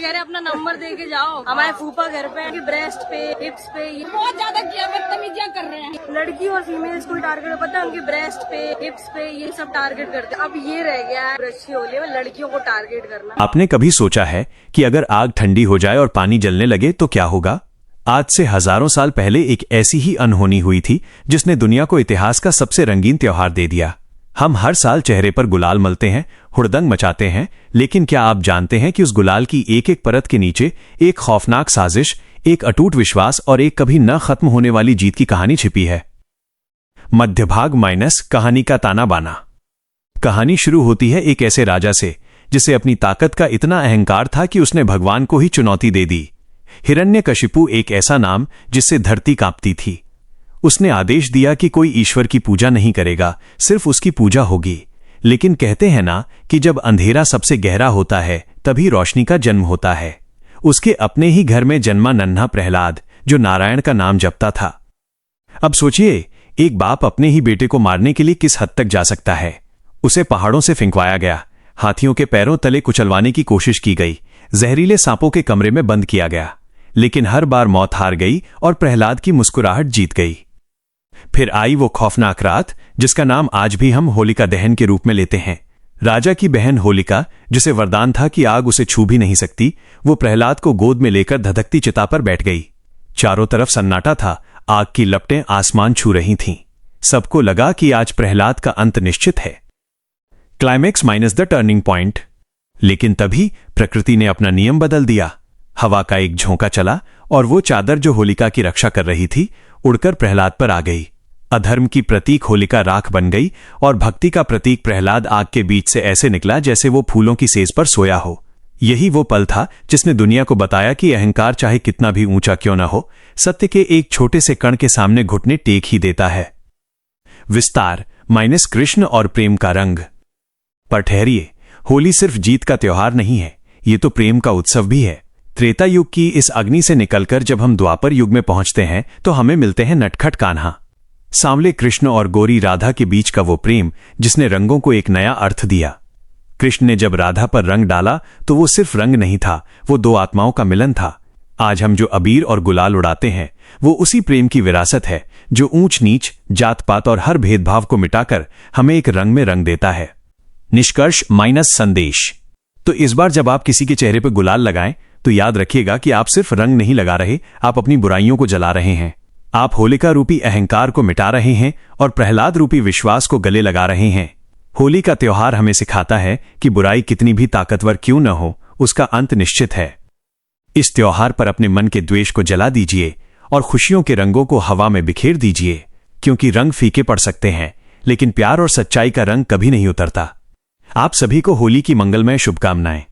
कह रहे अपना नंबर दे के जाओ। हमारे फूफा घर पे ब्रेस्ट पे, हिप्स पे ये बहुत ज्यादा किया बदतमीजियां कर रहे हैं। लड़की और फीमेल्स को टारगेट पता है, उनके ब्रेस्ट पे, हिप्स पे ये सब टारगेट करते हैं। अब ये रह गया है ब्रश की होली में लड़कियों को टारगेट करना। आपने कभी सोचा है कि अगर आग ठंडी हो जाए और पानी जलने लगे तो क्या होगा? आज से हजारों साल पहले एक ऐसी ही अनहोनी हुई थी जिसने दुनिया को इतिहास का सबसे रंगीन त्योहार दे दिया। हम हर साल चेहरे पर गुलाल मलते हैं, हुड़दंग मचाते हैं, लेकिन क्या आप जानते हैं कि उस गुलाल की एक एक परत के नीचे एक खौफनाक साजिश, एक अटूट विश्वास और एक कभी न खत्म होने वाली जीत की कहानी छिपी है? मध्यभाग माइनस कहानी का ताना बाना। कहानी शुरू होती है एक ऐसे राजा से जिसे अपनी ताकत का इतना अहंकार था कि उसने भगवान को ही चुनौती दे दी। हिरण्यकशिपु एक ऐसा नाम जिससे धरती कांपती थी। उसने आदेश दिया कि कोई ईश्वर की पूजा नहीं करेगा, सिर्फ उसकी पूजा होगी। लेकिन कहते हैं ना कि जब अंधेरा सबसे गहरा होता है तभी रोशनी का जन्म होता है। उसके अपने ही घर में जन्मा नन्हा प्रहलाद, जो नारायण का नाम जपता था। अब सोचिए, एक बाप अपने ही बेटे को मारने के लिए किस हद तक जा सकता है। उसे पहाड़ों से फेंकवाया गया, हाथियों के पैरों तले कुचलवाने की कोशिश की गई, जहरीले सांपों के कमरे में बंद किया गया, लेकिन हर बार मौत हार गई और प्रहलाद की मुस्कुराहट जीत गई। फिर आई वो खौफनाक रात जिसका नाम आज भी हम होलिका दहन के रूप में लेते हैं। राजा की बहन होलिका, जिसे वरदान था कि आग उसे छू भी नहीं सकती, वो प्रहलाद को गोद में लेकर धधकती चिता पर बैठ गई। चारों तरफ सन्नाटा था, आग की लपटें आसमान छू रही थीं। सबको लगा कि आज प्रहलाद का अंत निश्चित है। Climax minus the turning point. लेकिन तभी प्रकृति ने अपना नियम बदल दिया। हवा का एक झोंका चला और वो चादर जो होलिका की रक्षा कर रही थी उड़कर प्रहलाद पर आ गई। अधर्म की प्रतीक होलिका राख बन गई और भक्ति का प्रतीक प्रहलाद आग के बीच से ऐसे निकला जैसे वो फूलों की सेज पर सोया हो। यही वो पल था जिसने दुनिया को बताया कि अहंकार चाहे कितना भी ऊंचा क्यों न हो, सत्य के एक छोटे से कण के सामने घुटने टेक ही देता है। विस्तार माइनस कृष्ण और प्रेम का रंग। पर ठहरिए, होली सिर्फ जीत का त्योहार नहीं है, ये तो प्रेम का उत्सव भी है। त्रेता युग की इस अग्नि से निकलकर जब हम द्वापर युग में पहुंचते हैं तो हमें मिलते हैं नटखट कान्हा। सांवले कृष्ण और गोरी राधा के बीच का वो प्रेम जिसने रंगों को एक नया अर्थ दिया। कृष्ण ने जब राधा पर रंग डाला तो वो सिर्फ रंग नहीं था, वो दो आत्माओं का मिलन था। आज हम जो अबीर और गुलाल उड़ाते हैं वो उसी प्रेम की विरासत है जो ऊंच नीच, जात पात और हर भेदभाव को मिटाकर हमें एक रंग में रंग देता है। निष्कर्ष माइनस संदेश। तो इस बार जब आप किसी के चेहरे पर गुलाल लगाएं तो याद रखिएगा कि आप सिर्फ रंग नहीं लगा रहे, आप अपनी बुराइयों को जला रहे हैं। आप होलिका रूपी अहंकार को मिटा रहे हैं और प्रहलाद रूपी विश्वास को गले लगा रहे हैं। होली का त्योहार हमें सिखाता है कि बुराई कितनी भी ताकतवर क्यों न हो, उसका अंत निश्चित है। इस त्योहार पर अपने मन के द्वेष को जला दीजिए और खुशियों के रंगों को हवा में बिखेर दीजिए, क्योंकि रंग फीके पड़ सकते हैं लेकिन प्यार और सच्चाई का रंग कभी नहीं उतरता। आप सभी को होली की मंगलमय शुभकामनाएं।